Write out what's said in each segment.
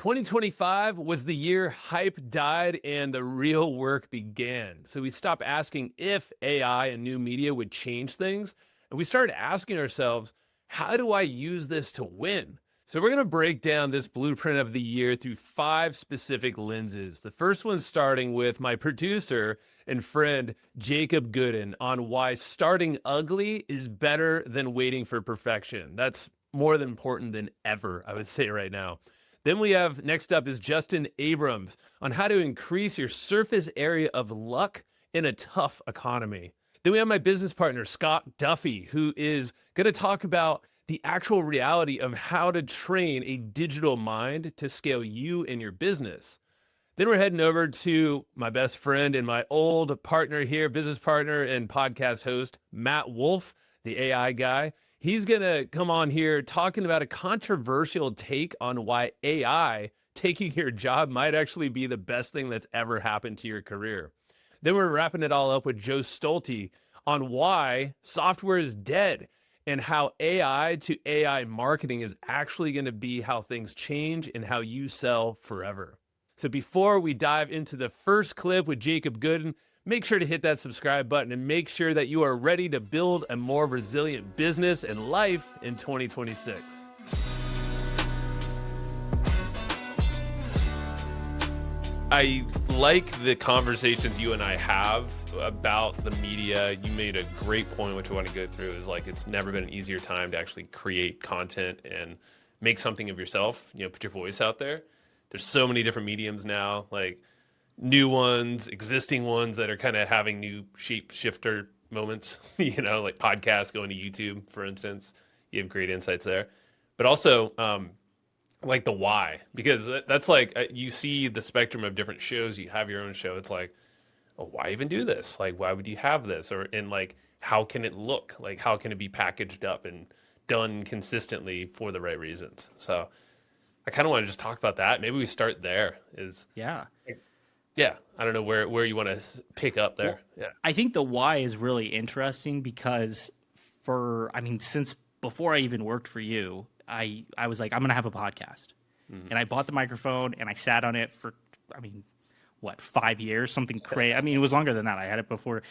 2025 was the year hype died and the real work began. So we stopped asking if AI and new media would change things. And we started asking ourselves, how do I use this to win? So we're going to break down this blueprint of the year through 5 specific lenses. The first one starting with my producer and friend, Jacob Gooden, on why starting ugly is better than waiting for perfection. That's more than important than ever, I would say right now. Then we have next up is Justin Abrams on how to increase your surface area of luck in a tough economy. Then we have my business partner, Scott Duffy, who is going to talk about the actual reality of how to train a digital mind to scale you and your business. Then we're heading over to my best friend and my old partner here, business partner and podcast host, Matt Wolfe, the AI guy. He's going to come on here talking about a controversial take on why AI taking your job might actually be the best thing that's ever happened to your career. Then we're wrapping it all up with Joe Stolte on why software is dead and how AI to AI marketing is actually going to be how things change and how you sell forever. So before we dive into the first clip with Jacob Gooden, make sure to hit that subscribe button and make sure that you are ready to build a more resilient business and life in 2026. I like the conversations you and I have about the media. You made a great point, which I want to go through, is like it's never been an easier time to actually create content and make something of yourself, put your voice out there. There's so many different mediums now, like new ones, existing ones that are kind of having new shifter moments, like podcasts going to YouTube, for instance. You have great insights there. But also, like the why, because that's like you see the spectrum of different shows. You have your own show. It's like, oh, why even do this? Like, why would you have this? And like, how can it look? Like, how can it be packaged up and done consistently for the right reasons? So I kind of want to just talk about that. Maybe we start there. Yeah. I don't know where you want to pick up there. Well, I think the why is really interesting because since before I even worked for you, I was like, I'm going to have a podcast. Mm-hmm. And I bought the microphone and I sat on it for, 5 years, something crazy. It was longer than that. I had it before.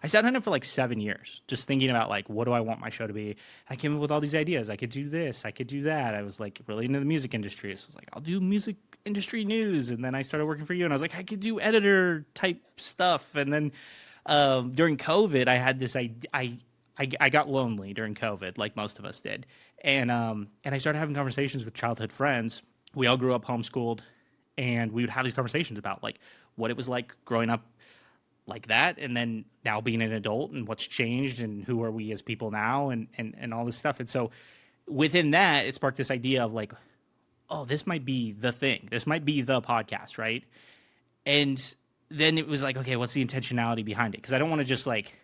I sat on it for like 7 years, just thinking about like, what do I want my show to be? I came up with all these ideas. I could do this. I could do that. I was like really into the music industry. So I was like, I'll do music industry news. And then I started working for you and I was like, I could do editor type stuff. And then during COVID, I had this idea. I got lonely during COVID, like most of us did. And I started having conversations with childhood friends. We all grew up homeschooled, and we would have these conversations about like what it was like growing up like that, and then now being an adult, and what's changed, and who are we as people now, and all this stuff. And so within that, it sparked this idea of like, oh, this might be the thing. This might be the podcast, right? And then it was like, okay, what's the intentionality behind it? Because I don't want to just like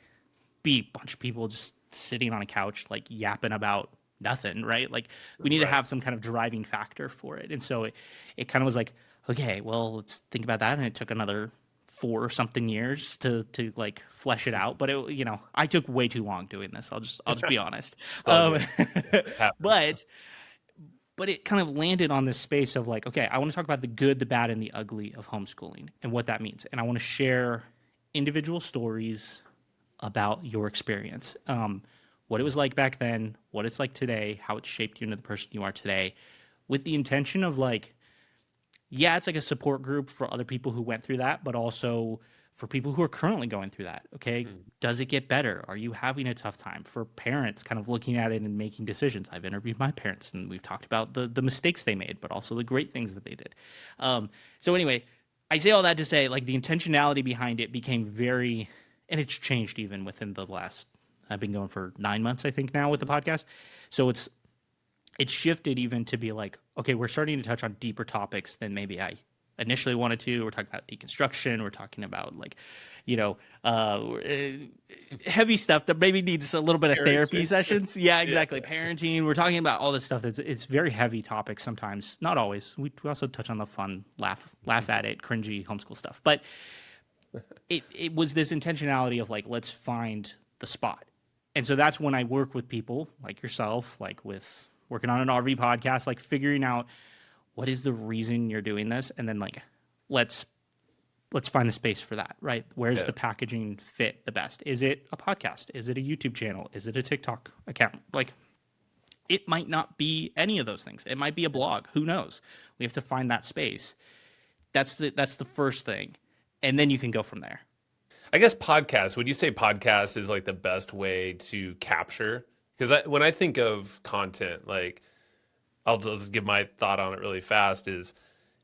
be a bunch of people just sitting on a couch like yapping about nothing, right? Like we need to have some kind of driving factor for it. And so it kind of was like, okay, well, let's think about that. And it took another 4 or something years to like flesh it out. But I took way too long doing this. I'll just be honest. But it kind of landed on this space of like, okay, I want to talk about the good, the bad, and the ugly of homeschooling and what that means. And I want to share individual stories about your experience, what it was like back then, what it's like today, how it's shaped you into the person you are today, with the intention of like, yeah, it's like a support group for other people who went through that, but also for people who are currently going through that. Okay, does it get better? Are you having a tough time? For parents kind of looking at it and making decisions. I've interviewed my parents and we've talked about the mistakes they made, but also the great things that they did. So anyway, I say all that to say like the intentionality behind it became very, and it's changed even within the last, I've been going for 9 months, I think now with the podcast. So it's shifted even to be like, okay, we're starting to touch on deeper topics than maybe I initially wanted to. We're talking about deconstruction. We're talking about like, heavy stuff that maybe needs a little bit of therapy sessions. Yeah, exactly. Yeah. Parenting. We're talking about all this stuff it's very heavy topics sometimes. Not always. We also touch on the fun, laugh at it, cringy homeschool stuff. But it was this intentionality of like, let's find the spot. And so that's when I work with people like yourself, like with working on an RV podcast, like figuring out what is the reason you're doing this? And then like, let's find the space for that, right? Where's the packaging fit the best? Is it a podcast? Is it a YouTube channel? Is it a TikTok account? Like, it might not be any of those things. It might be a blog. Who knows? We have to find that space. That's the first thing. And then you can go from there. I guess podcast, would you say podcast is like the best way to capture? Because when I think of content, like I'll just give my thought on it really fast is,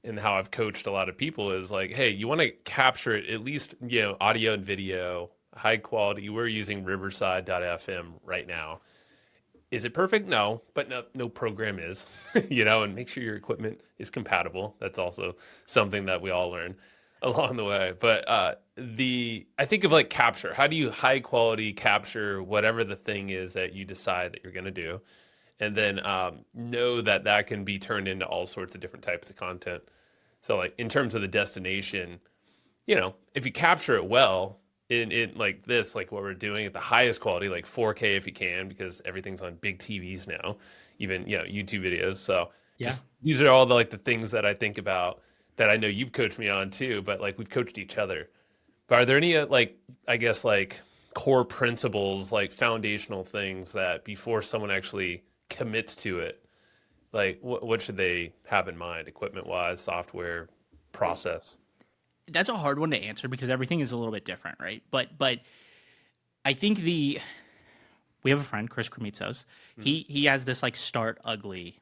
and how I've coached a lot of people is like, hey, you want to capture it, at least, audio and video, high quality. We're using Riverside.fm right now. Is it perfect? No, but no program is, and make sure your equipment is compatible. That's also something that we all learn along the way. But I think of like capture. How do you high quality capture whatever the thing is that you decide that you're going to do? And then know that can be turned into all sorts of different types of content. So like in terms of the destination, if you capture it well in like this, like what we're doing at the highest quality, like 4K if you can, because everything's on big TVs now, even, YouTube videos. So just these are all the things that I think about that I know you've coached me on too, but like we've coached each other. But are there any I guess core principles, like foundational things that before someone actually commits to it, like what should they have in mind, equipment wise, software, process? That's a hard one to answer because everything is a little bit different, right? But I think we have a friend, Chris Kremitzos. He has this like start ugly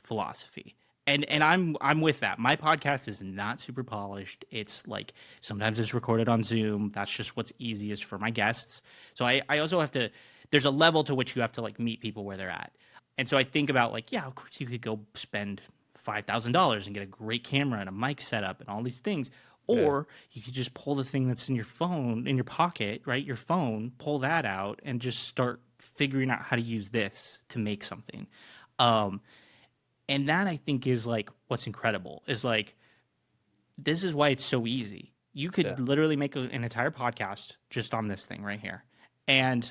philosophy. And I'm with that. My podcast is not super polished. It's like sometimes it's recorded on Zoom. That's just what's easiest for my guests. So I also have to, there's a level to which you have to like meet people where they're at. And so I think about like, yeah, of course you could go spend $5,000 and get a great camera and a mic setup and all these things. Or you could just pull the thing that's in your phone, in your pocket, right? Your phone, pull that out and just start figuring out how to use this to make something. And that I think is like what's incredible is like, this is why it's so easy. You could literally make an entire podcast just on this thing right here. And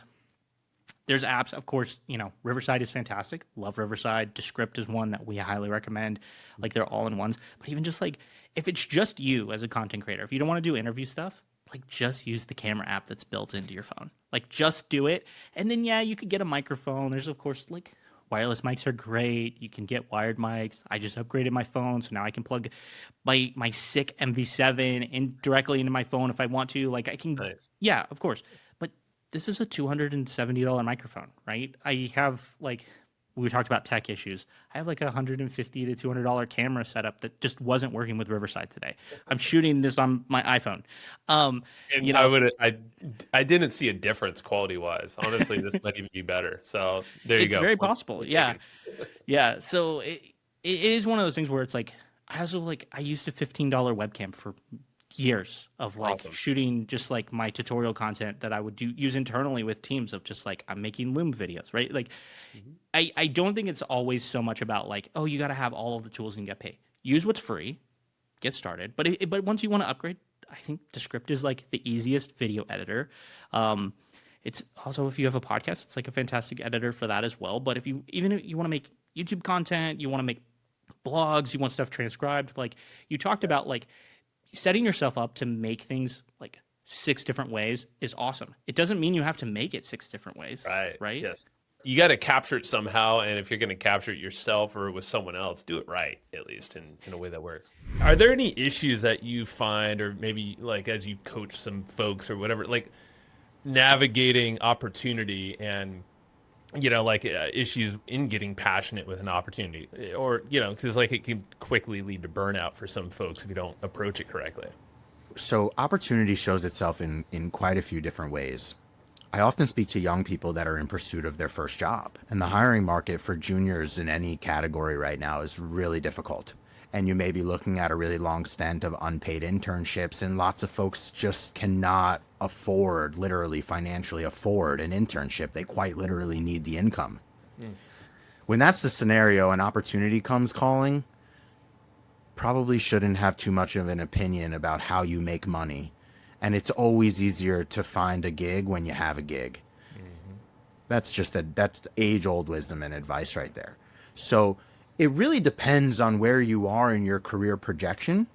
there's apps, of course, Riverside is fantastic. Love Riverside. Descript is one that we highly recommend. Like they're all in ones. But even just like, if it's just you as a content creator, if you don't want to do interview stuff, like just use the camera app that's built into your phone. Like just do it. And then, you could get a microphone. There's, of course, like wireless mics are great. You can get wired mics. I just upgraded my phone. So now I can plug my sick MV7 in directly into my phone if I want to. Like I can, yeah, of course. But this is a $270 microphone, right? I have we talked about tech issues. I have like a $150 to $200 camera setup that just wasn't working with Riverside today. I'm shooting this on my iPhone. I didn't see a difference quality wise. Honestly, this might even be better. So there you go. It's very possible. Yeah. Yeah. So it is one of those things where it's like, I used a $15 webcam for years of shooting just like my tutorial content that I would use internally with teams of just like, I'm making Loom videos, right? Like I don't think it's always so much about like, oh, you got to have all of the tools and get paid. Use what's free, get started. But once you want to upgrade, I think Descript is like the easiest video editor. It's also, if you have a podcast, it's like a fantastic editor for that as well. But if you want to make YouTube content, you want to make blogs, you want stuff transcribed, like you talked about, like setting yourself up to make things like 6 different ways is awesome. It doesn't mean you have to make it 6 different ways. Right. Yes. You got to capture it somehow. And if you're going to capture it yourself or with someone else, do it right, at least in a way that works. Are there any issues that you find, or maybe like as you coach some folks or whatever, like navigating opportunity and, issues in getting passionate with an opportunity, or, because like it can quickly lead to burnout for some folks if you don't approach it correctly? So opportunity shows itself in quite a few different ways. I often speak to young people that are in pursuit of their first job, and the hiring market for juniors in any category right now is really difficult. And you may be looking at a really long stint of unpaid internships, and lots of folks just cannot afford, literally financially afford an internship. They quite literally need the income. When that's the scenario, an opportunity comes calling, probably shouldn't have too much of an opinion about how you make money. And it's always easier to find a gig when you have a gig. That's age-old wisdom and advice right there. So It really depends on where you are in your career projection.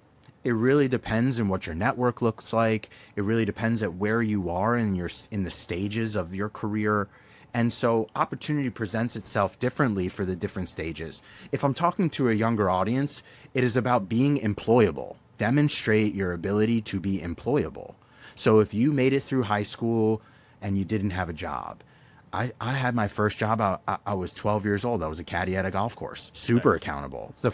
It really depends on what your network looks like. It really depends at where you are in the stages of your career. And so opportunity presents itself differently for the different stages. If I'm talking to a younger audience, it is about being employable. Demonstrate your ability to be employable. So if you made it through high school and you didn't have a job, I had my first job. I was 12 years old. I was a caddy at a golf course. Super Nice. accountable. It's the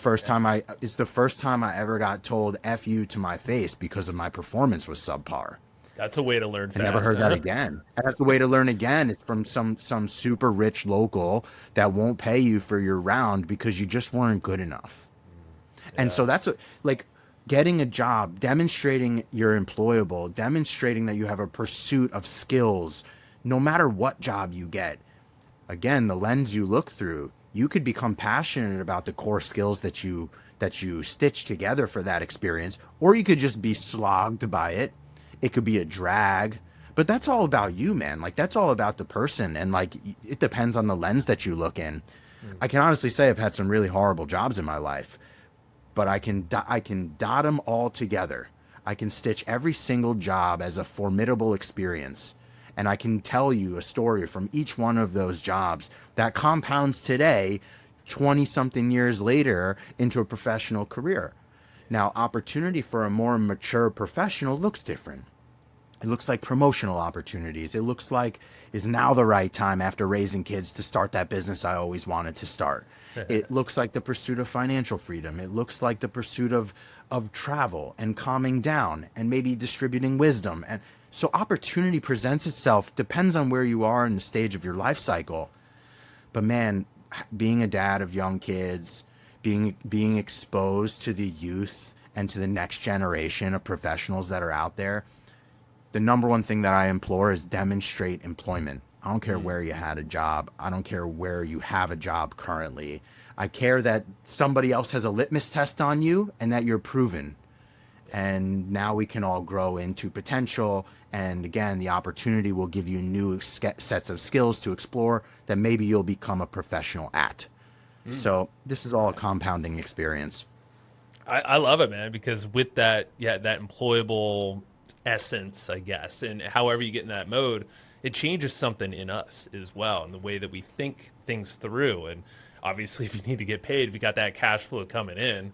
first time I ever got told F you to my face because of my performance was subpar. That's a way to learn I fast. never heard that Huh? again. And that's the way to learn again. It's from some super rich local that won't pay you for your round because you just weren't good enough. And so that's like getting a job, demonstrating you're employable, demonstrating that you have a pursuit of skills, no matter what job you get. Again, the lens you look through, you could become passionate about the core skills that you stitch together for that experience, or you could just be slogged by it. It could be a drag, but that's all about you, man. Like that's all about the person, and like it depends on the lens that you look in. I can honestly say I've had some really horrible jobs in my life, but I can dot them all together. I can stitch every single job as a formidable experience, and I can tell you a story from each one of those jobs that compounds today, 20 something years later, into a professional career. Now, opportunity for a more mature professional looks different. It looks like promotional opportunities. It looks like, is now the right time after raising kids to start that business I always wanted to start? It looks like the pursuit of financial freedom. It looks like the pursuit of travel and calming down and maybe distributing wisdom. And so opportunity presents itself, depends on where you are in the stage of your life cycle. But man, being a dad of young kids, being exposed to the youth and to the next generation of professionals that are out there, the number one thing that I implore is demonstrate employment. I don't care where you had a job. I don't care where you have a job currently. I care that somebody else has a litmus test on you and that you're proven. And now we can all grow into potential. And again, the opportunity will give you new sets of skills to explore that maybe you'll become a professional at. So this is all a compounding experience. I love it, man, because with that, that employable essence, I guess, and however you get in that mode, it changes something in us as well, and the way that we think things through. And obviously, if you need to get paid, if you got that cash flow coming in,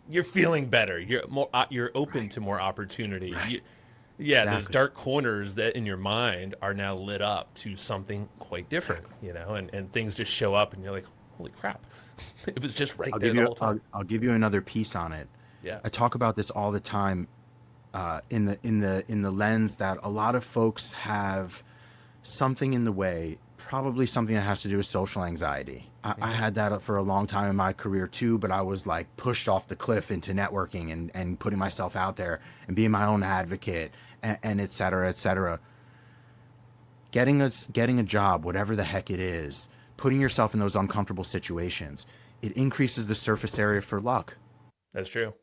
you're feeling better. You're more, you're open to more opportunity. Yeah, those Exactly. dark corners that in your mind are now lit up to something quite different, and things just show up, and you're like, holy crap, it was just right there the whole time. I'll give you another piece on it. Yeah. I talk about this all the time, in the lens that a lot of folks have something in the way, probably something that has to do with social anxiety. I had that for a long time in my career too, but I was like pushed off the cliff into networking and putting myself out there and being my own advocate and et cetera, et cetera. Getting a job, whatever the heck it is, putting yourself in those uncomfortable situations, it increases the surface area for luck. That's true.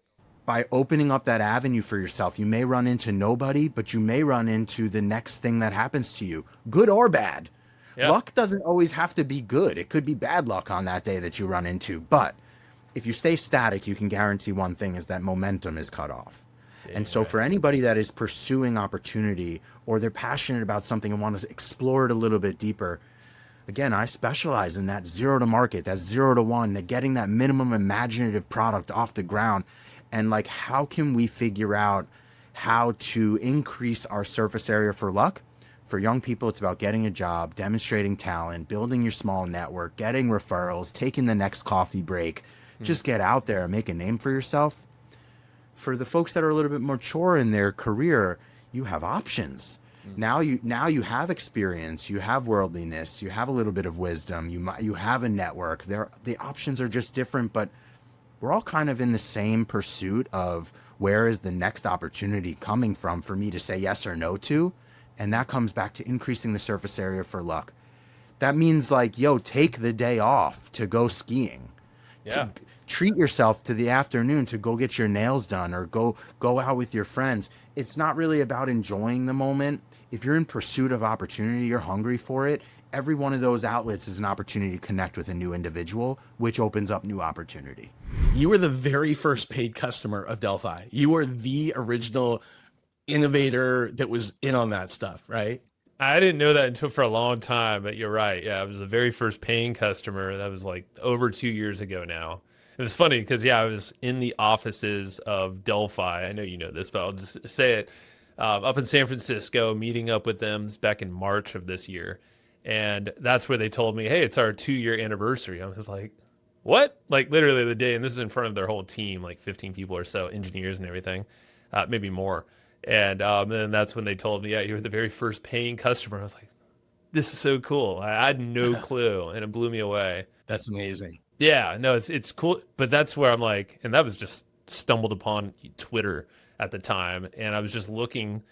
By opening up that avenue for yourself, you may run into nobody, but you may run into the next thing that happens to you, good or bad. Yeah. Luck doesn't always have to be good. It could be bad luck on that day that you run into. But if you stay static, you can guarantee one thing is that momentum is cut off. And so for anybody that is pursuing opportunity or they're passionate about something and want to explore it a little bit deeper, again, I specialize in that 0 to market, that 0 to 1, that getting that minimum imaginative product off the ground. And like, how can we figure out how to increase our surface area for luck? For young people, it's about getting a job, demonstrating talent, building your small network, getting referrals, taking the next coffee break. Just get out there and make a name for yourself. For the folks that are a little bit more mature in their career, you have options. Now you have experience, you have worldliness, you have a little bit of wisdom, you have a network. The options are just different, but we're all kind of in the same pursuit of where is the next opportunity coming from for me to say yes or no to. And that comes back to increasing the surface area for luck. That means like, yo, take the day off to go skiing. Yeah. Treat yourself to the afternoon to go get your nails done or go out with your friends. It's not really about enjoying the moment. If you're in pursuit of opportunity, you're hungry for it, every one of those outlets is an opportunity to connect with a new individual, which opens up new opportunity. You were the very first paid customer of Delphi. You were the original innovator that was in on that stuff, right? I didn't know that until for a long time, but you're right. Yeah, I was the very first paying customer. That was like over 2 years ago now. It was funny because, yeah, I was in the offices of Delphi. I know you know this, but I'll just say it. Up in San Francisco, meeting up with them back in March of this year. And that's where they told me, hey, it's our 2-year anniversary. I was like, what? Like literally the day. And this is in front of their whole team, like 15 people or so, engineers and everything, maybe more. And then that's when they told me, yeah, you were the very first paying customer. I was like, this is so cool. I had no clue, and it blew me away. That's amazing. Yeah, no, it's cool. But that's where I'm like, and that was just stumbled upon Twitter at the time. And I was just looking.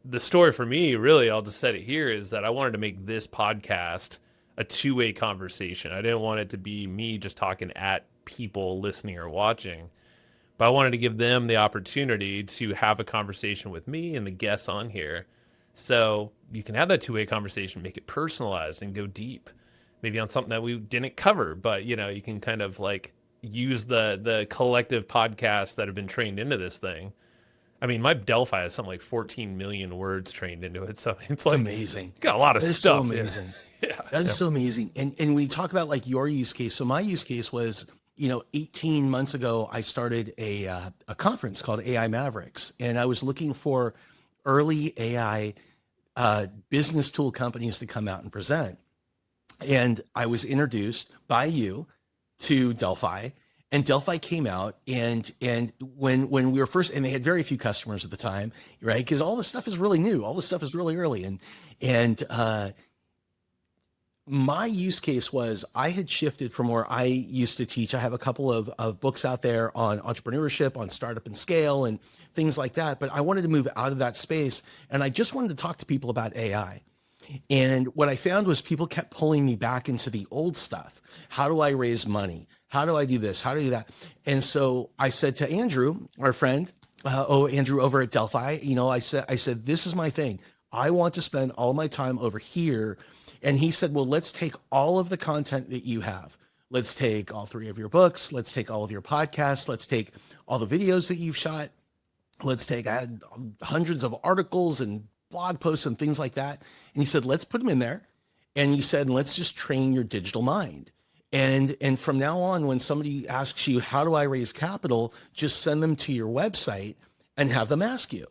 The story for me, really, I'll just set it here, is that I wanted to make this podcast a two-way conversation. I didn't want it to be me just talking at people listening or watching. But I wanted to give them the opportunity to have a conversation with me and the guests on here. So you can have that two-way conversation, make it personalized and go deep, maybe on something that we didn't cover. But, you know, you can kind of like use the collective podcasts that have been trained into this thing. I mean, my Delphi has something like 14 million words trained into it. So it's like amazing. Got a lot of That is stuff. so amazing. Yeah. That is so amazing. And we talk about like your use case. So my use case was, 18 months ago, I started a conference called AI Mavericks, and I was looking for early AI business tool companies to come out and present. And I was introduced by you to Delphi, and Delphi came out, and when we were first, and they had very few customers at the time, right? Because all this stuff is really new, all this stuff is really early, and my use case was I had shifted from where I used to teach. I have a couple of books out there on entrepreneurship, on startup and scale and things like that. But I wanted to move out of that space, and I just wanted to talk to people about AI. And what I found was people kept pulling me back into the old stuff. How do I raise money? How do I do this? How do I do that? And so I said to Andrew, our friend, Andrew over at Delphi, I said, this is my thing. I want to spend all my time over here. And he said, well, let's take all of the content that you have. Let's take all 3 of your books. Let's take all of your podcasts. Let's take all the videos that you've shot. Let's take, I had hundreds of articles and blog posts and things like that. And he said, let's put them in there. And he said, let's just train your digital mind. And from now on, when somebody asks you, how do I raise capital? Just send them to your website and have them ask you.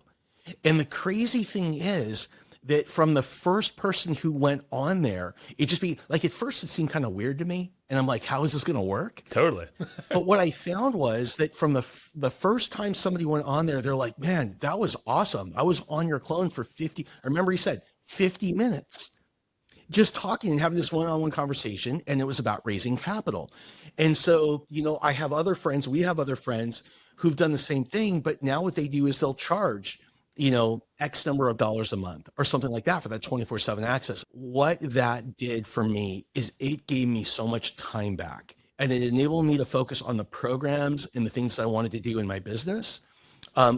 And the crazy thing is that from the first person who went on there, it just be like, at first it seemed kind of weird to me. And I'm like, how is this going to work? Totally. But what I found was that from the first time somebody went on there, they're like, man, that was awesome. I was on your clone for 50. I remember he said 50 minutes just talking and having this one-on-one conversation. And it was about raising capital. And so, I have other friends, we have other friends who've done the same thing, but now what they do is they'll charge X number of dollars a month or something like that for that 24/7 access. What that did for me is it gave me so much time back, and it enabled me to focus on the programs and the things I wanted to do in my business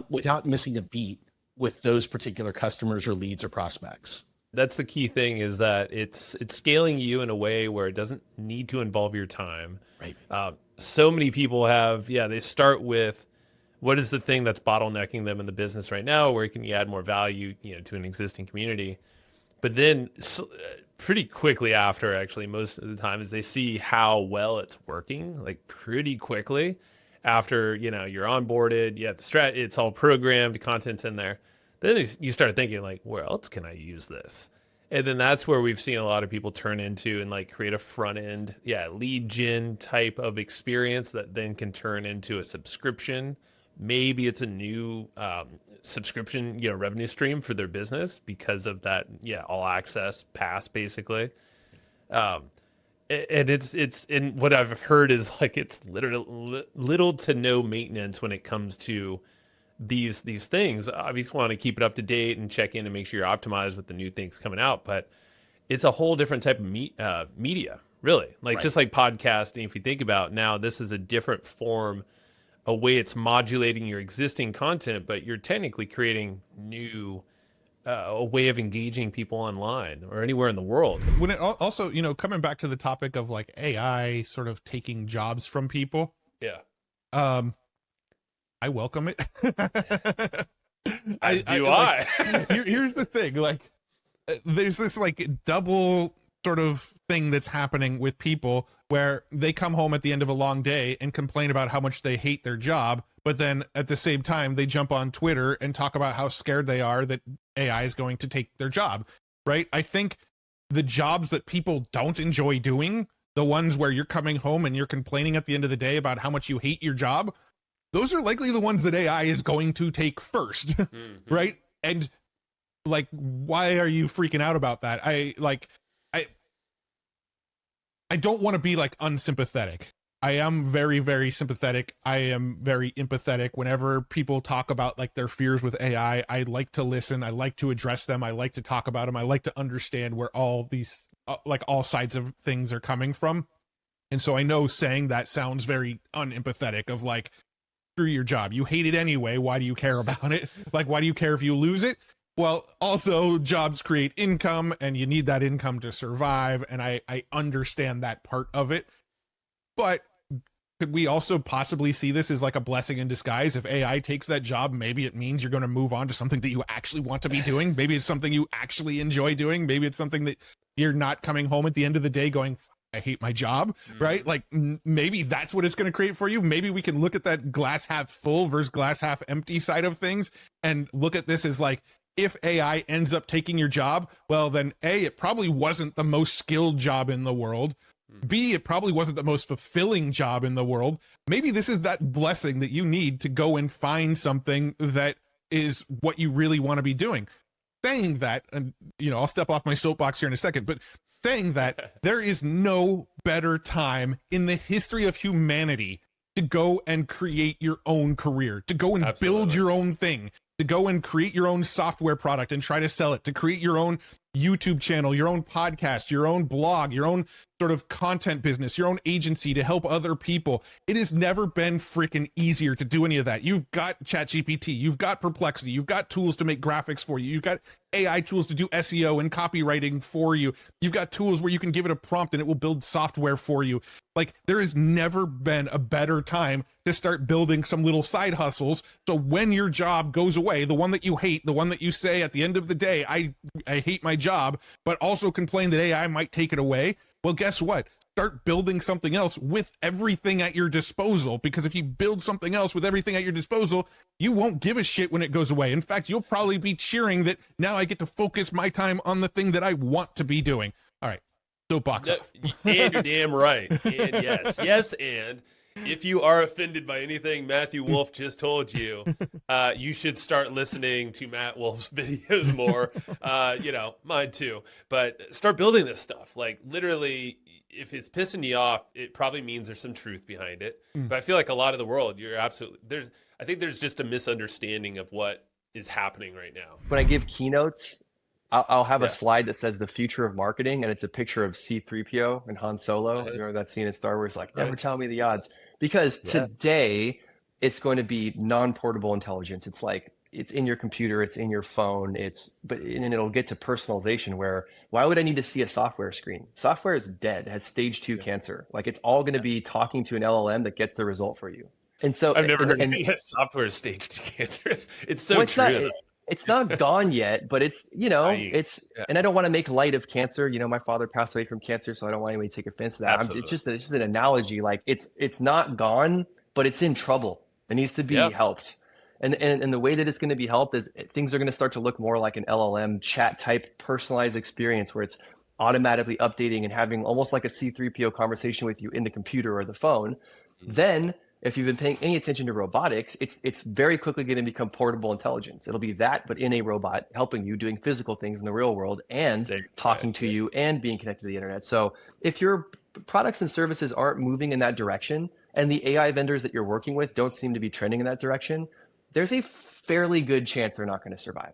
without missing a beat with those particular customers or leads or prospects. That's the key thing, is that it's scaling you in a way where it doesn't need to involve your time. Right. So many people have, they start with, what is the thing that's bottlenecking them in the business right now? Where can you add more value, to an existing community? But then pretty quickly after, actually, most of the time, is they see how well it's working, like pretty quickly after, you're onboarded, you have the it's all programmed, content's in there. Then you start thinking like, where else can I use this? And then that's where we've seen a lot of people turn into and like create a front end, lead gen type of experience that then can turn into a subscription. Maybe it's a new subscription, revenue stream for their business because of that, all access pass basically. And and what I've heard is like it's literally little to no maintenance when it comes to these things. Obviously, want to keep it up to date and check in and make sure you're optimized with the new things coming out, but it's a whole different type of media, really. Like Right. just like podcasting, if you think about now, this is a different form, a way it's modulating your existing content, but you're technically creating new a way of engaging people online or anywhere in the world. When it also, you know, coming back to the topic of like AI sort of taking jobs from people, Yeah. I welcome it. As do like, I. here's the thing, like there's this like double sort of thing that's happening with people where they come home at the end of a long day and complain about how much they hate their job, but then at the same time they jump on Twitter and talk about how scared they are that AI is going to take their job, right? I think the jobs that people don't enjoy doing, the ones where you're coming home and you're complaining at the end of the day about how much you hate your job, those are likely the ones that AI is going to take first, right? And like, why are you freaking out about that? I don't want to be like unsympathetic. I am very, very sympathetic. I am very empathetic. Whenever people talk about like their fears with AI, I like to listen. I like to address them. I like to talk about them. I like to understand where all these, like all sides of things are coming from. And so I know saying that sounds very unempathetic of like, screw your job. You hate it anyway. Why do you care about it? Like, why do you care if you lose it? Well, also jobs create income and you need that income to survive. And I understand that part of it. But could we also possibly see this as like a blessing in disguise? If AI takes that job, maybe it means you're going to move on to something that you actually want to be doing. Maybe it's something you actually enjoy doing. Maybe it's something that you're not coming home at the end of the day going, I hate my job, right? Like maybe that's what it's going to create for you. Maybe we can look at that glass half full versus glass half empty side of things and look at this as like, if AI ends up taking your job, well, then A, it probably wasn't the most skilled job in the world. B, it probably wasn't the most fulfilling job in the world. Maybe this is that blessing that you need to go and find something that is what you really want to be doing. Saying that, and you know, I'll step off my soapbox here in a second, but saying that there is no better time in the history of humanity to go and create your own career, to go and build your own thing, to go and create your own software product and try to sell it, to create your own YouTube channel, your own podcast, your own blog, your own sort of content business, your own agency to help other people. It has never been freaking easier to do any of that. You've got ChatGPT, you've got Perplexity, you've got tools to make graphics for you, you've got AI tools to do SEO and copywriting for you. You've got tools where you can give it a prompt and it will build software for you. Like there has never been a better time to start building some little side hustles. So when your job goes away, the one that you hate, the one that you say at the end of the day, I hate my job, but also complain that AI might take it away. Well, guess what? Start building something else with everything at your disposal, because if you build something else with everything at your disposal, you won't give a shit when it goes away. In fact, you'll probably be cheering that now I get to focus my time on the thing that I want to be doing. All right. Soapbox off. And you're damn right. And yes, and if you are offended by anything Matthew Wolfe just told you, you should start listening to Matt Wolfe's videos more. You know, mine too. But start building this stuff. Like literally, if it's pissing you off, it probably means there's some truth behind it. But I feel like a lot of the world, I think there's just a misunderstanding of what is happening right now. When I give keynotes, I'll have a slide that says the future of marketing, and it's a picture of C-3PO and Han Solo. You remember that scene in Star Wars, like, never tell me the odds. Because today, it's going to be non-portable intelligence. It's like, it's in your computer, it's in your phone, and it'll get to personalization where, why would I need to see a software screen? Software is dead, it has stage 2 cancer. Like, it's all going to be talking to an LLM that gets the result for you. And so I've never heard of software stage 2 cancer. It's so true. It's not gone yet, but it's, you know, and I don't want to make light of cancer. You know, my father passed away from cancer, so I don't want anybody to take offense to that. It's just an analogy. Like it's not gone, but it's in trouble. It needs to be helped. And the way that it's going to be helped is things are going to start to look more like an LLM chat type personalized experience where it's automatically updating and having almost like a C-3PO conversation with you in the computer or the phone. Then if you've been paying any attention to robotics, it's very quickly going to become portable intelligence. It'll be that, but in a robot, helping you doing physical things in the real world and talking to you and being connected to the internet. So if your products and services aren't moving in that direction and the AI vendors that you're working with don't seem to be trending in that direction, there's a fairly good chance they're not going to survive.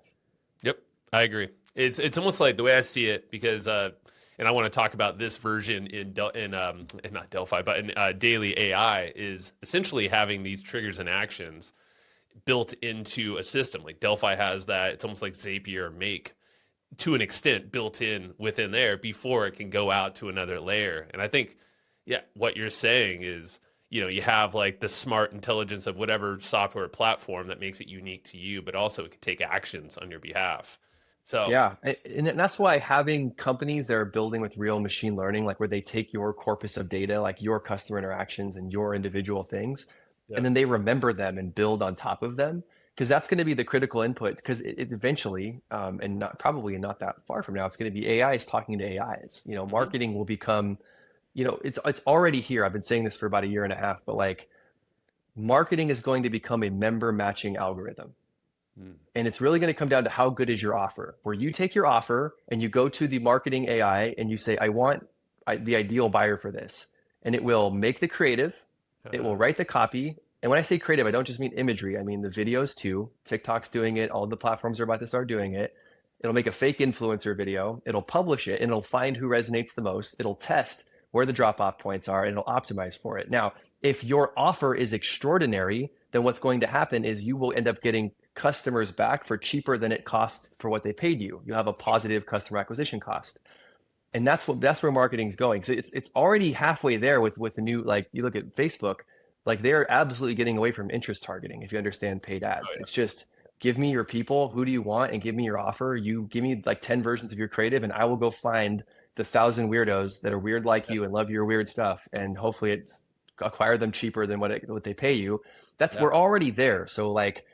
Yep, I agree. It's almost like the way I see it, because and I want to talk about this version in not Delphi, but in daily AI, is essentially having these triggers and actions built into a system. Like Delphi has that. It's almost like Zapier or Make, to an extent, built in within there before it can go out to another layer. And I think, yeah, what you're saying is, you have like the smart intelligence of whatever software platform that makes it unique to you, but also it can take actions on your behalf. So Yeah, and that's why having companies that are building with real machine learning, like where they take your corpus of data, like your customer interactions and your individual things, and then they remember them and build on top of them, because that's going to be the critical input. Because it eventually, and not probably not that far from now, it's going to be AIs talking to AIs. Marketing will become, it's already here. I've been saying this for about a year and a half, but like marketing is going to become a member matching algorithm. And it's really going to come down to how good is your offer, where you take your offer and you go to the marketing AI and you say, I want the ideal buyer for this. And it will make the creative, it will write the copy. And when I say creative, I don't just mean imagery. I mean the videos too. TikTok's doing it. All the platforms are about to start doing it. It'll make a fake influencer video. It'll publish it and it'll find who resonates the most. It'll test where the drop-off points are and it'll optimize for it. Now, if your offer is extraordinary, then what's going to happen is you will end up getting customers back for cheaper than it costs for what they paid you. You have a positive customer acquisition cost. And that's where marketing's going. So it's already halfway there with the new, like you look at Facebook, like they're absolutely getting away from interest targeting, if you understand paid ads. It's just give me your people, who do you want, and give me your offer. You give me like 10 versions of your creative and I will go find the 1,000 weirdos that are weird like you and love your weird stuff, and hopefully it's acquire them cheaper than what they pay you. We're already there. So like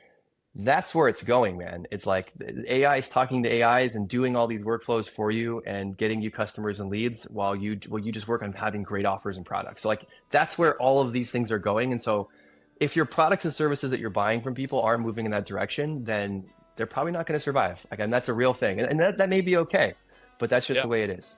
that's where it's going, man. It's like AI is talking to AIs and doing all these workflows for you and getting you customers and leads while you just work on having great offers and products. So like that's where all of these things are going. And so if your products and services that you're buying from people are moving in that direction, then they're probably not going to survive. Like, and that's a real thing. And that may be okay, but that's just the way it is.